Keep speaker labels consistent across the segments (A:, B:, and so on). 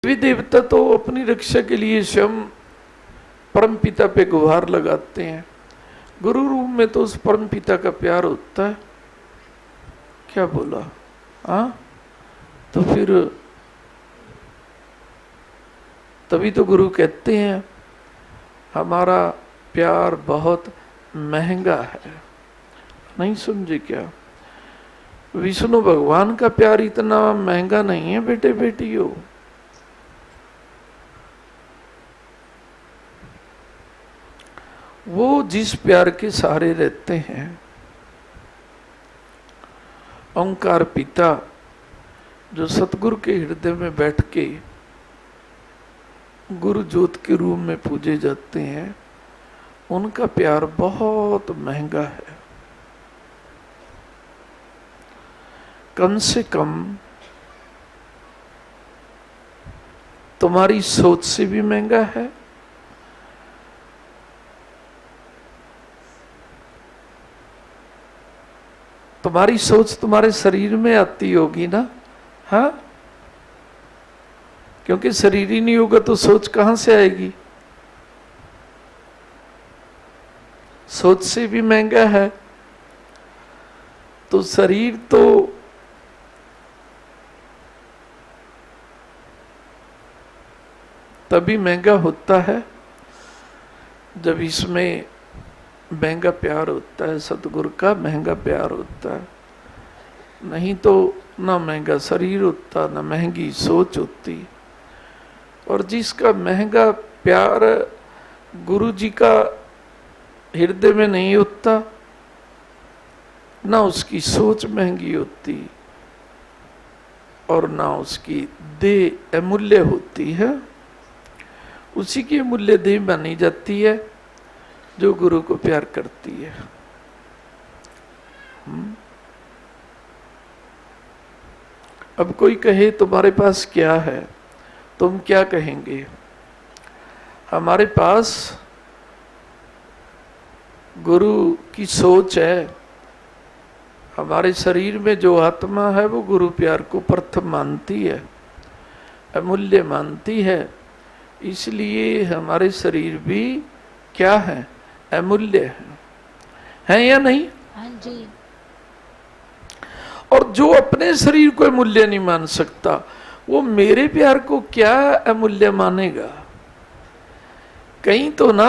A: देवी देवता तो अपनी रक्षा के लिए स्वयं परम पिता पे गुहार लगाते हैं। गुरु रूप में तो उस परम पिता का प्यार होता है। क्या बोला? हाँ, तो फिर तभी तो गुरु कहते हैं हमारा प्यार बहुत महंगा है। नहीं समझे क्या? विष्णु भगवान का प्यार इतना महंगा नहीं है बेटे बेटियों। वो जिस प्यार के सहारे रहते हैं, ओंकार पिता जो सतगुरु के हृदय में बैठ के गुरु ज्योत के रूप में पूजे जाते हैं, उनका प्यार बहुत महंगा है। कम से कम तुम्हारी सोच से भी महंगा है, तुम्हारी सोच तुम्हारे शरीर में आती होगी ना। हाँ, क्योंकि शरीर ही नहीं होगा तो सोच कहां से आएगी? सोच से भी महंगा है। तो शरीर तो तभी महंगा होता है जब इसमें महंगा प्यार होता है, सतगुरु का महंगा प्यार होता है। नहीं तो ना महंगा शरीर होता, ना महंगी सोच होती। और जिसका महंगा प्यार गुरु जी का हृदय में नहीं होता, ना उसकी सोच महंगी होती और ना उसकी देह अमूल्य होती है। उसी की अमूल्य देह मानी जाती है जो गुरु को प्यार करती है। अब कोई कहे तुम्हारे पास क्या है, तुम क्या कहेंगे? हमारे पास गुरु की सोच है। हमारे शरीर में जो आत्मा है वो गुरु प्यार को प्रथम मानती है, अमूल्य मानती है। इसलिए हमारे शरीर भी क्या है? अमूल्य है या नहीं?
B: हाँ जी।
A: और जो अपने शरीर को अमूल्य नहीं मान सकता, वो मेरे प्यार को क्या अमूल्य मानेगा? कहीं तो ना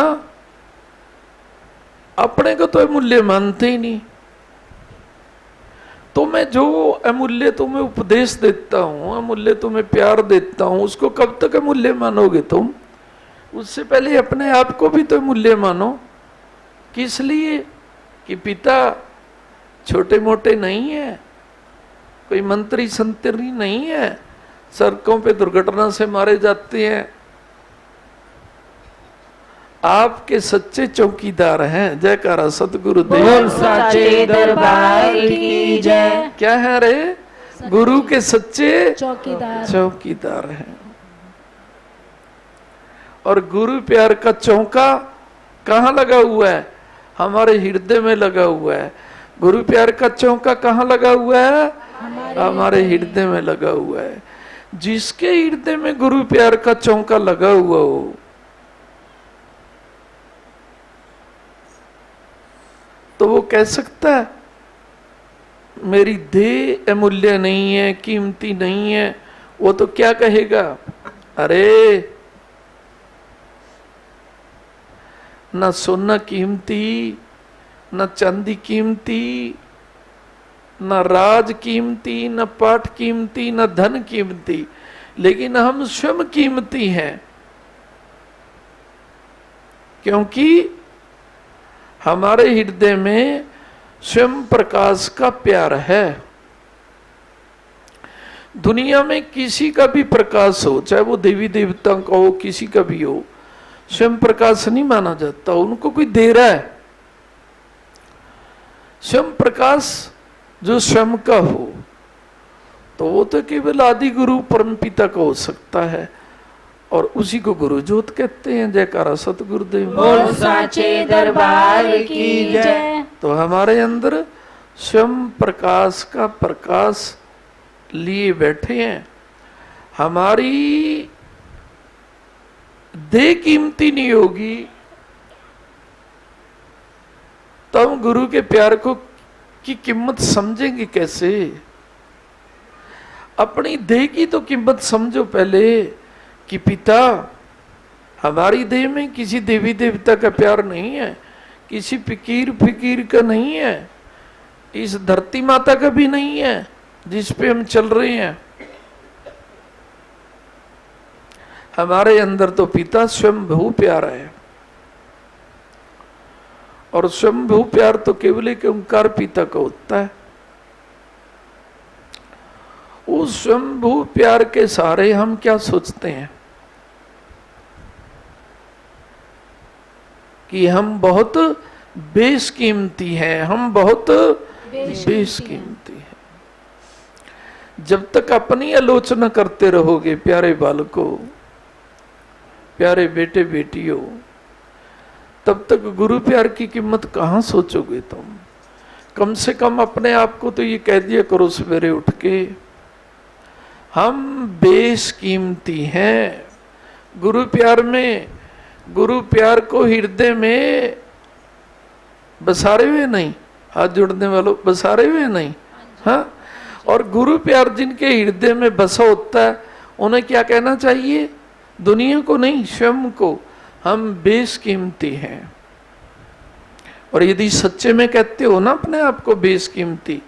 A: अपने को तो अमूल्य मानते ही नहीं। तो मैं जो अमूल्य तुम्हें उपदेश देता हूं, अमूल्य तुम्हें प्यार देता हूं, उसको कब तक अमूल्य मानोगे तुम? उससे पहले अपने आप को भी तो अमूल्य मानो। किस लिए? कि पिता छोटे मोटे नहीं है, कोई मंत्री संतरी नहीं है, सड़कों पे दुर्घटना से मारे जाते हैं। आपके सच्चे चौकीदार हैं। जयकारा सतगुरुदेव
B: सच्चे दरबार की जय।
A: क्या है रे? गुरु के सच्चे
B: चौकीदार
A: हैं। और गुरु प्यार का चौका कहाँ लगा हुआ है? हमारे हृदय में लगा हुआ है। गुरु प्यार का चौका कहाँ लगा हुआ है? हमारे हृदय में लगा हुआ है। जिसके हृदय में गुरु प्यार का चौका लगा हुआ हो, तो वो कह सकता है मेरी देह अमूल्य नहीं है, कीमती नहीं है। वो तो क्या कहेगा? अरे न सोना कीमती, न चांदी कीमती, न राज कीमती, न पाठ कीमती, न धन कीमती, लेकिन हम स्वयं कीमती हैं। क्योंकि हमारे हृदय में स्वयं प्रकाश का प्यार है। दुनिया में किसी का भी प्रकाश हो, चाहे वो देवी देवता का हो, किसी का भी हो, स्वयं प्रकाश नहीं माना जाता। उनको कोई दे रहा है। स्वयं प्रकाश जो स्वयं का हो, तो वो तो केवल आदि गुरु परम पिता का हो सकता है, और उसी को गुरु ज्योत कहते हैं। जयकारा सतगुरुदेव
B: बोल साचे दरबार की जय।
A: तो हमारे अंदर स्वयं प्रकाश का प्रकाश लिए बैठे हैं। हमारी देह कीमती नहीं होगी तो हम गुरु के प्यार को की कीमत समझेंगे कैसे? अपनी देह की तो कीमत समझो पहले कि पिता, हमारी देह में किसी देवी देवता का प्यार नहीं है, किसी फिकीर का नहीं है, इस धरती माता का भी नहीं है जिस पे हम चल रहे हैं। हमारे अंदर तो पिता स्वयंभू प्यार है, और स्वयंभू प्यार तो केवल एक ओंकार पिता का होता है। उस स्वयंभू प्यार के सहारे हम क्या सोचते हैं कि हम बहुत बेशकीमती हैं, हम बहुत बेशकीमती हैं। जब तक अपनी आलोचना करते रहोगे प्यारे बालकों, प्यारे बेटे बेटियों, तब तक गुरु प्यार की कीमत कहां सोचोगे तुम? कम से कम अपने आप को तो ये कह दिया करो सवेरे उठ के, हम बेशकीमती हैं। गुरु प्यार में, गुरु प्यार को हृदय में बसारे हुए नहीं, हाथ जोड़ने वालों, बसारे हुए नहीं, हाँ। और गुरु प्यार जिनके हृदय में बसा होता है उन्हें क्या कहना चाहिए? दुनिया को नहीं, स्वयं को, हम बेशकीमती हैं। और यदि सच्चे में कहते हो ना अपने आप को बेशकीमती,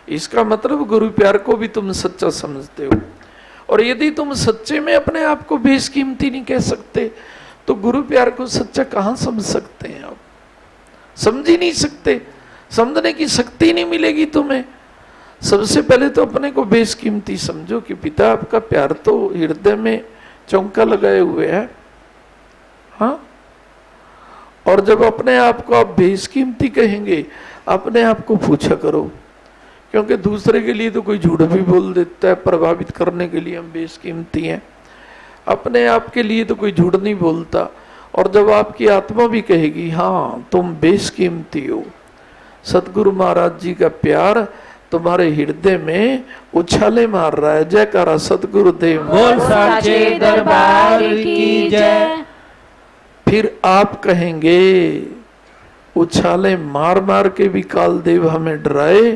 A: इसका मतलब गुरु प्यार को भी तुम सच्चा समझते हो। और यदि तुम सच्चे में अपने आप को बेशकीमती नहीं कह सकते तो गुरु प्यार को सच्चा कहां समझ सकते हैं आप? समझ ही नहीं सकते, समझने की शक्ति नहीं मिलेगी तुम्हें। सबसे पहले तो अपने को बेशकीमती समझो कि पिता आपका प्यार तो हृदय में चौंका लगाए हुए है, हाँ। और जब अपने आप को आप बेशकीमती कहेंगे, अपने आप को पूछा करो, क्योंकि दूसरे के लिए तो कोई झूठ भी बोल देता है प्रभावित करने के लिए हम बेशकीमती हैं, अपने आप के लिए तो कोई झूठ नहीं बोलता। और जब आपकी आत्मा भी कहेगी हाँ तुम बेशकीमती हो, सतगुरु महाराज जी का प्यार तुम्हारे हृदय में उछाले मार रहा है। जयकारा सतगुरुदेव
B: बोल साचे दरबार की जय।
A: फिर आप कहेंगे उछाले मार मार के भी कालदेव हमें डराए,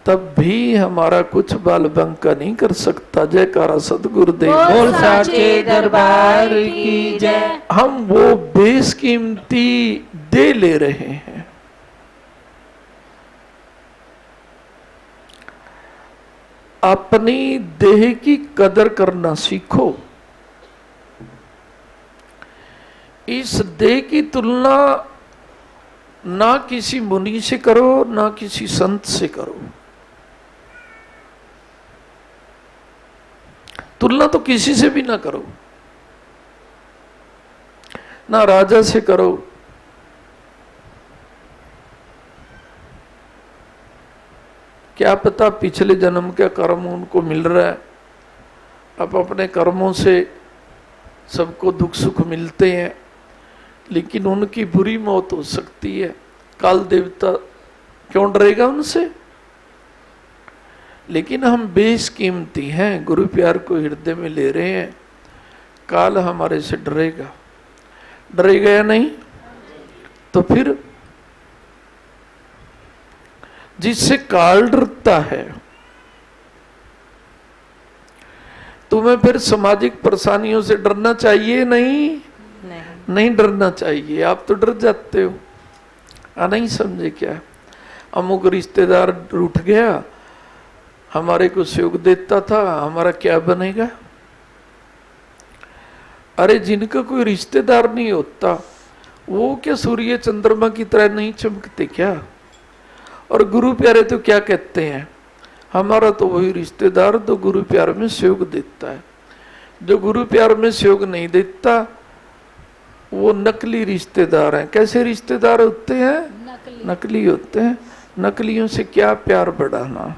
A: तब भी हमारा कुछ बाल बंका नहीं कर सकता। जयकारा सतगुरुदेव
B: बोल साचे दरबार की जय।
A: हम वो बेशकीमती दे ले रहे हैं। अपनी देह की कदर करना सीखो। इस देह की तुलना ना किसी मुनि से करो, ना किसी संत से करो। तुलना तो किसी से भी ना करो, ना राजा से करो, क्या पता पिछले जन्म का कर्म उनको मिल रहा है, अब अपने कर्मों से सबको दुख सुख मिलते हैं, लेकिन उनकी बुरी मौत हो सकती है। काल देवता क्यों डरेगा उनसे? लेकिन हम बेशकीमती हैं, गुरु प्यार को हृदय में ले रहे हैं, काल हमारे से डरेगा, डरेगा या नहीं? तो फिर जिससे काल डरता है, तुम्हें फिर सामाजिक परेशानियों से डरना चाहिए? नहीं डरना चाहिए। आप तो डर जाते हो, नहीं समझे क्या? अमुक रिश्तेदार रूठ गया, हमारे को सहयोग देता था, हमारा क्या बनेगा? अरे जिनका कोई रिश्तेदार नहीं होता वो क्या सूर्य चंद्रमा की तरह नहीं चमकते क्या? और गुरु प्यारे तो क्या कहते हैं, हमारा तो वही रिश्तेदार तो गुरु प्यार में सहयोग देता है। जो गुरु प्यार में सहयोग नहीं देता वो नकली रिश्तेदार हैं। कैसे रिश्तेदार होते हैं? नकली होते हैं। नकलियों से क्या प्यार बढ़ाना,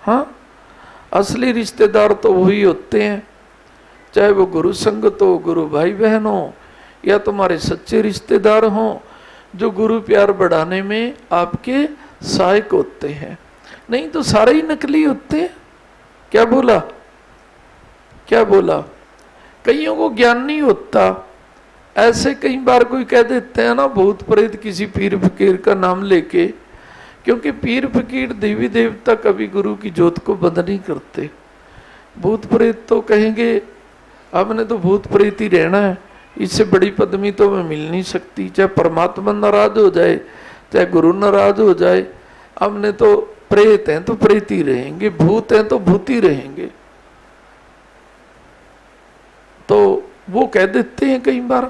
A: हाँ। असली रिश्तेदार तो वही होते हैं, चाहे वो गुरु संगत हो, गुरु भाई बहन हो, या तुम्हारे सच्चे रिश्तेदार हो जो गुरु प्यार बढ़ाने में आपके सहायक होते हैं। नहीं तो सारे ही नकली होते हैं। क्या बोला? क्या बोला? कईयों को ज्ञान नहीं होता, ऐसे कई बार कोई कह देते हैं ना भूत प्रेत किसी पीर फकीर का नाम लेके, क्योंकि पीर फकीर देवी देवता कभी गुरु की ज्योत को बंद नहीं करते। भूत प्रेत तो कहेंगे हमने तो भूत प्रेत ही रहना है, इससे बड़ी पदवी तो हमें मिल नहीं सकती, चाहे परमात्मा नाराज हो जाए चाहे गुरु नाराज हो जाए, हमने तो प्रेत हैं तो प्रेत ही रहेंगे, भूत हैं तो भूत ही रहेंगे। तो वो कह देते हैं कई बार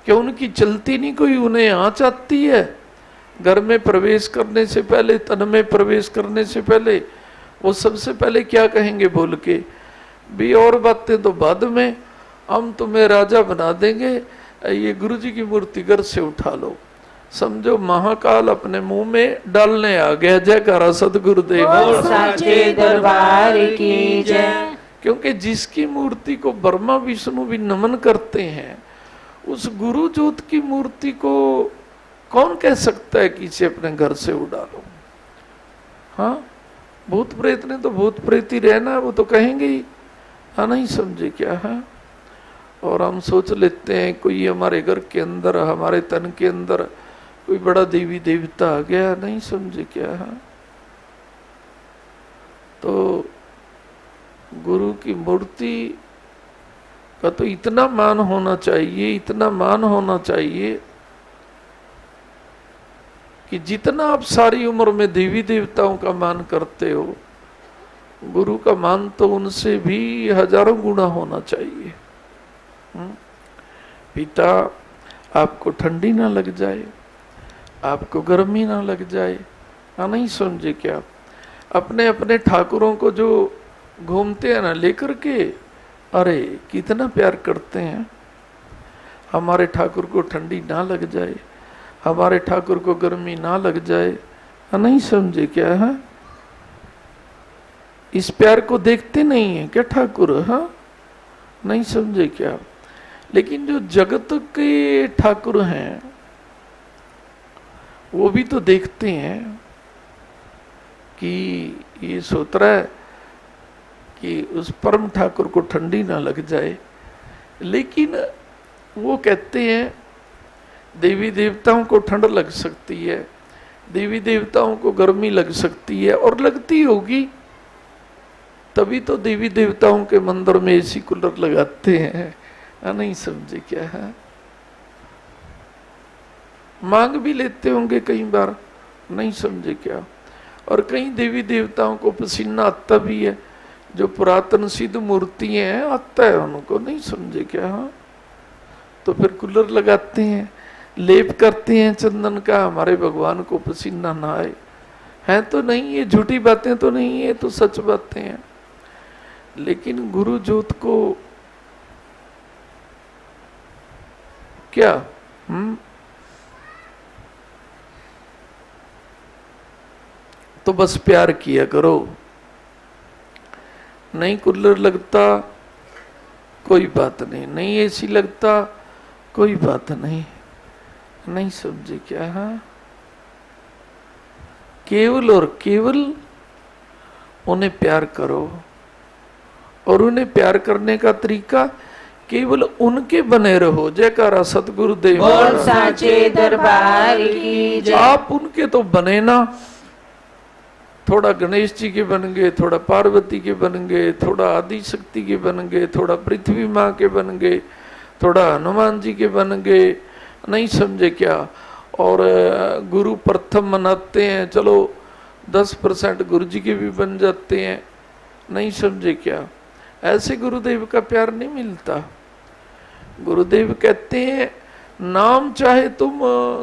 A: कि उनकी चलती नहीं कोई, उन्हें आँच आती है। घर में प्रवेश करने से पहले, तन में प्रवेश करने से पहले वो सबसे पहले क्या कहेंगे बोल के, भी और बातें तो बाद में, हम तुम्हें राजा बना देंगे, ये गुरु जी की मूर्ति घर से उठा लो। समझो महाकाल अपने मुंह में डालने आ गया। जयकारा सतगुरुदेव
B: साचे दरबार की जय।
A: क्योंकि जिसकी मूर्ति को ब्रह्मा विष्णु भी नमन करते हैं, उस गुरु ज्योत की मूर्ति को कौन कह सकता है कि इसे अपने घर से उड़ा लो? हाँ, भूत प्रेत ने तो भूत प्रेत ही रहना है, वो तो कहेंगे ही। हाँ, नहीं समझे क्या है? और हम सोच लेते हैं कोई हमारे घर के अंदर, हमारे तन के अंदर कोई बड़ा देवी देवता आ गया, नहीं समझे क्या है? तो गुरु की मूर्ति का तो इतना मान होना चाहिए, इतना मान होना चाहिए कि जितना आप सारी उम्र में देवी देवताओं का मान करते हो, गुरु का मान तो उनसे भी हजारों गुना होना चाहिए। पिता, आपको ठंडी ना लग जाए, आपको गर्मी ना लग जाए, हाँ नहीं समझे क्या? अपने अपने ठाकुरों को जो घूमते हैं ना लेकर के, अरे कितना प्यार करते हैं। हमारे ठाकुर को ठंडी ना लग जाए, हमारे ठाकुर को गर्मी ना लग जाए, हाँ नहीं समझे क्या? है इस प्यार को देखते नहीं है क्या ठाकुर? हाँ नहीं समझे क्या? लेकिन जो जगत के ठाकुर हैं वो भी तो देखते हैं कि ये सोच रहा है कि उस परम ठाकुर को ठंडी ना लग जाए, लेकिन वो कहते हैं देवी देवताओं को ठंड लग सकती है, देवी देवताओं को गर्मी लग सकती है, और लगती होगी, तभी तो देवी देवताओं के मंदिर में एसी कूलर लगाते हैं। नहीं समझे क्या है? मांग भी लेते होंगे कई बार, नहीं समझे क्या? और कई देवी देवताओं को पसीना आता भी है, जो पुरातन सिद्ध मूर्ति हैं आता है उनको, नहीं समझे क्या? हाँ, तो फिर कूलर लगाते हैं, लेप करते हैं चंदन का, हमारे भगवान को पसीना ना आए। है तो नहीं, ये झूठी बातें तो नहीं है, तो सच बातें हैं। लेकिन गुरु ज्योत को क्या तो बस प्यार किया करो। नहीं कूलर लगता कोई बात नहीं, नहीं एसी लगता कोई बात नहीं, नहीं समझे क्या? है केवल और केवल उन्हें प्यार करो, और उन्हें प्यार करने का तरीका केवल उनके बने रहो। जयकारा सतगुरुदेव
B: साचे दरबार की जय।
A: आप उनके तो बने ना, थोड़ा गणेश जी के बन गए, थोड़ा पार्वती के बन गए, थोड़ा आदि शक्ति के बन गए, थोड़ा पृथ्वी माँ के बन गए, थोड़ा हनुमान जी के बन गए, नहीं समझे क्या? और गुरु प्रथम मनाते हैं, चलो 10% गुरु जी के भी बन जाते हैं, नहीं समझे क्या? ऐसे गुरुदेव का प्यार नहीं मिलता। गुरुदेव कहते हैं नाम चाहे तुम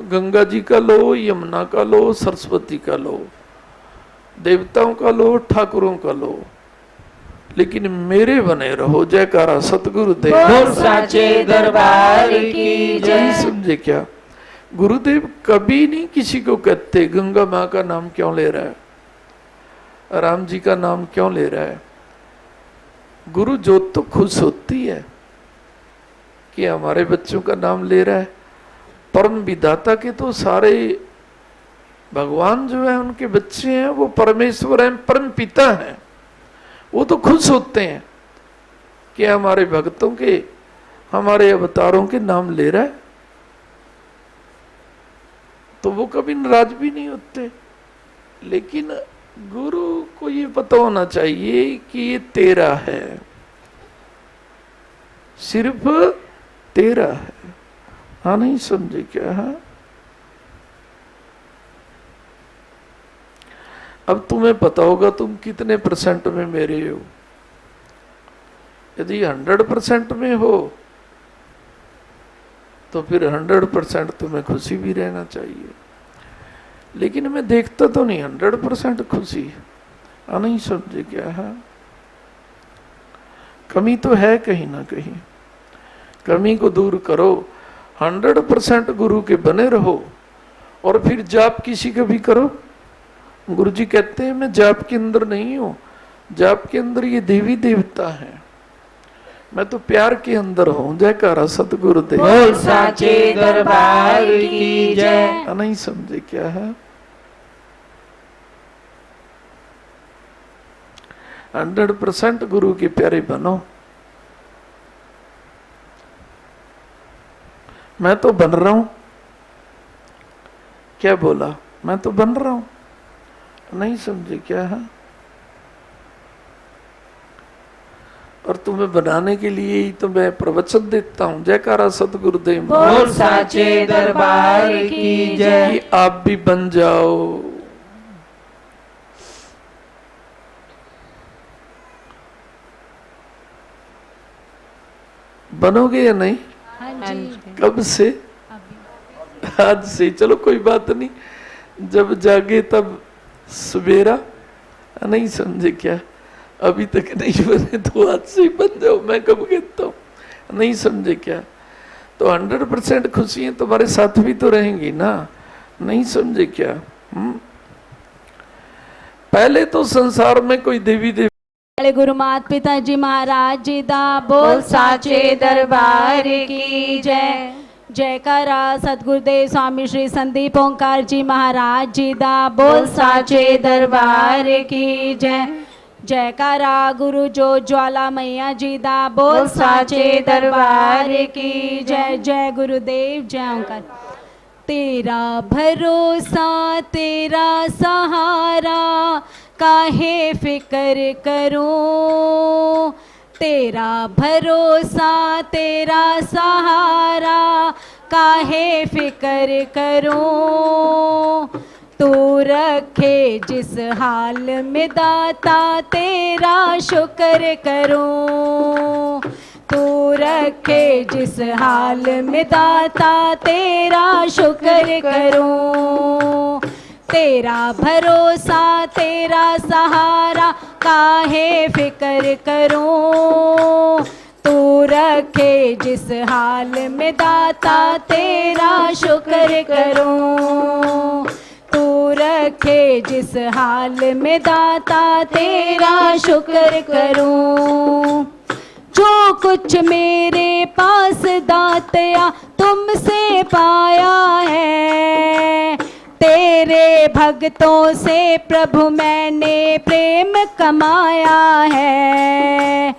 A: गंगा जी का लो, यमुना का लो, सरस्वती का लो, देवताओं का लो, ठाकुरों का लो, लेकिन मेरे बने रहो। जयकारा सतगुरुदेव
B: साचे दरबार की जय।
A: नहीं समझे क्या? गुरुदेव कभी नहीं किसी को कहते गंगा माँ का नाम क्यों ले रहा है, राम जी का नाम क्यों ले रहा है। गुरु ज्योत तो खुश होती है कि हमारे बच्चों का नाम ले रहा है। परम विधाता के तो सारे भगवान जो है उनके बच्चे हैं, वो परमेश्वर हैं, परम पिता हैं, वो तो खुश होते हैं। कि हमारे भक्तों के, हमारे अवतारों के नाम ले रहा है, तो वो कभी नाराज भी नहीं होते। लेकिन गुरु को ये पता होना चाहिए कि ये तेरा है, सिर्फ तेरा है। हाँ, नहीं समझे क्या? है अब तुम्हें पता होगा तुम कितने % में मेरे हो। यदि 100% में हो तो फिर 100% तुम्हें खुशी भी रहना चाहिए। लेकिन मैं देखता तो नहीं 100% खुशी। नहीं समझे क्या? है कमी तो है कहीं ना कहीं, कमी को दूर करो। 100% गुरु के बने रहो और फिर जाप किसी का भी करो। गुरु जी कहते हैं मैं जाप के अंदर नहीं हूं, जाप के अंदर ये देवी देवता है, मैं तो प्यार के अंदर हूं। जयकारा सतगुरुदेव
B: बोल साचे दरबार की जय।
A: नहीं समझे क्या? है 100% गुरु के प्यारे बनो। मैं तो बन रहा हूं, क्या बोला? मैं तो बन रहा हूं। नहीं समझे क्या? है और तुम्हें बनाने के लिए ही तो मैं प्रवचन देता हूं। जयकारा सतगुरुदेव
B: बोल साचे दरबार की जय।
A: कि आप भी बन जाओ। बनोगे या नहीं?
B: हाँ जी।
A: कब से? आज से। चलो कोई बात नहीं, जब जागे तब सवेरा। नहीं समझे क्या? अभी तक नहीं बने तो आज से ही बन जाओ। मैं कब कहता हूँ? नहीं समझे क्या? तो 100% खुशियां तुम्हारे साथ भी तो रहेंगी ना। नहीं समझे क्या? पहले तो संसार में कोई देवी देवी
C: गुरु मात पिता जी महाराज जी दा
B: बोल साचे दरबार की जय।
C: जयकारा सतगुरुदेव स्वामी श्री संदीप ओंकार जी महाराज जी दा
B: बोल साचे दरबार की जय।
C: जयकारा गुरु जो ज्वाला मैया जी दा
B: बोल साचे दरबार की
C: जय। जय गुरुदेव जय ओंकार। तेरा भरोसा तेरा सहारा काहे फिक्र करूं, तेरा भरोसा तेरा सहारा काहे फिक्र करूं। तू रखे जिस हाल में दाता तेरा शुक्र करूं। तू रखे जिस हाल में दाता तेरा शुक्र करूं। तेरा भरोसा तेरा सहारा काहे फिक्र करूं। तू रखे जिस हाल में दाता तेरा शुक्र करूं। तू रखे जिस हाल में दाता तेरा शुक्र करूं। जो कुछ मेरे पास दातया तुमसे पाया है, तेरे भक्तों से प्रभु मैंने प्रेम कमाया है।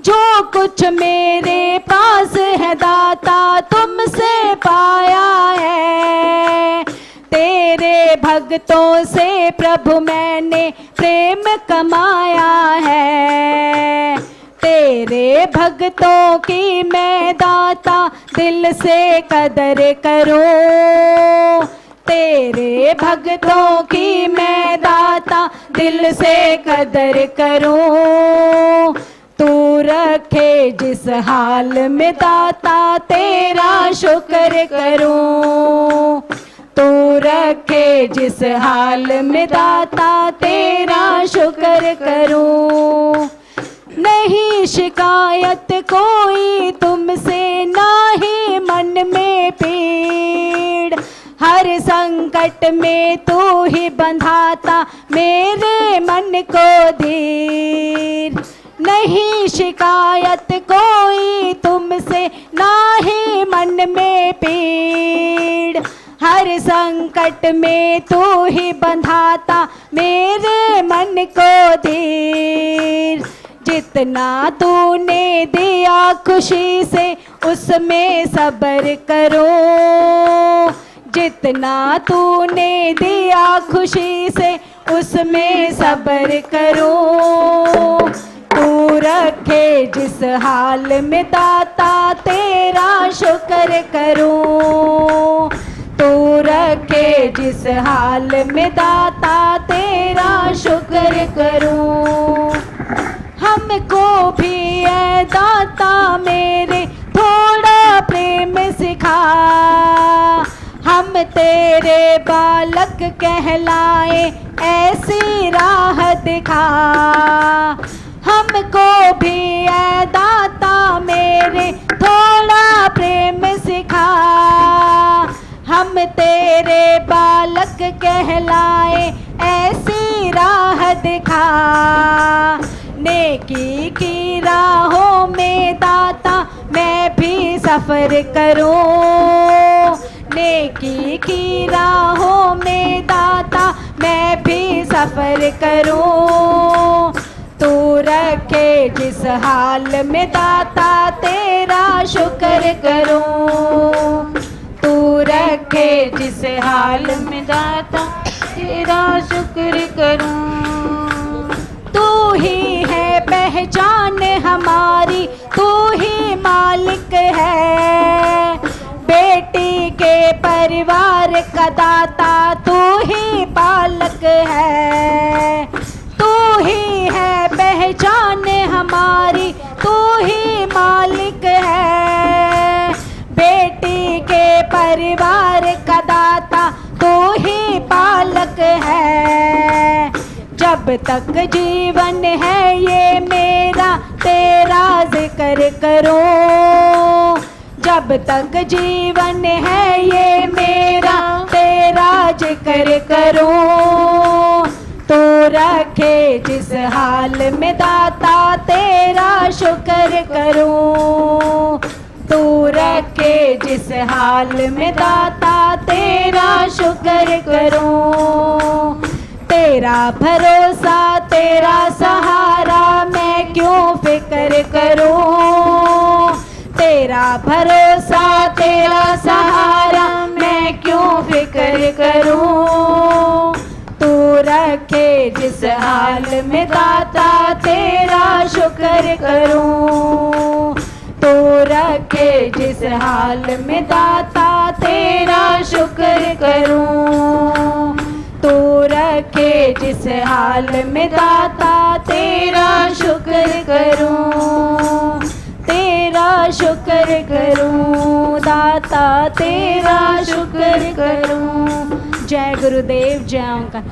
C: जो कुछ मेरे पास है दाता तुमसे पाया है, तेरे भक्तों से प्रभु मैंने प्रेम कमाया है। तेरे भक्तों की मैं दाता दिल से कदर करूं। तेरे भक्तों की मैं दाता दिल से कदर करूं। तू रखे जिस हाल में दाता तेरा शुक्र करूं। तू रखे जिस हाल में दाता तेरा शुक्र करूं। नहीं शिकायत कोई तुमसे ना ही मन में पीड़, हर संकट में तू ही बंधाता मेरे मन को धीर। नहीं शिकायत कोई तुमसे ना ही मन में पीड़, हर संकट में तू ही बंधाता मेरे मन को धीर। जितना तूने दिया खुशी से उसमें सब्र करो, जितना तूने दिया खुशी से उसमें सब्र करो। तू रखे जिस हाल में दाता तेरा शुक्र करूं, तू रखे जिस हाल में दाता तेरा शुक्र करूं। हमको भी है दाता मेरे थोड़ा प्रेम सिखा, हम तेरे बालक कहलाए ऐसी राह दिखा। हमको भी है दाता मेरे थोड़ा प्रेम सिखा, हम तेरे बालक कहलाए ऐसी राह दिखा। नेकी की राहों में दाता मैं भी सफ़र करूं, नेकी की राहों में दाता मैं भी सफ़र करूं। तू रखे जिस हाल में दाता तेरा शुक्र करूं, तू रखे जिस हाल में दाता तेरा शुक्र करूं। तू ही है पहचान हमारी, तू ही मालिक है, बेटी के परिवार का दाता तू ही पालक है। तू ही है पहचान हमारी, तू ही मालिक है, बेटी के परिवार का दाता तू ही पालक है। जब तक जीवन है ये मेरा तेरा जिक्र करूं, जब तक जीवन है ये मेरा तेरा जिक्र करूं। तू रखे जिस हाल में दाता तेरा शुक्र करूं, तू रखे जिस हाल में दाता तेरा शुक्र करूं। तेरा भरोसा तेरा सहारा मैं क्यों फिक्र करूं, तेरा भरोसा तेरा सहारा मैं क्यों फिक्र करूं। तू रखे जिस हाल में दाता तेरा शुक्र करूं, तू रखे जिस हाल में दाता तेरा शुक्र करूं। तू रखे जिस हाल में दाता तेरा शुक्र करूं, तेरा शुक्र करूं दाता तेरा शुक्र करूं। जय गुरुदेव जय ओंकार।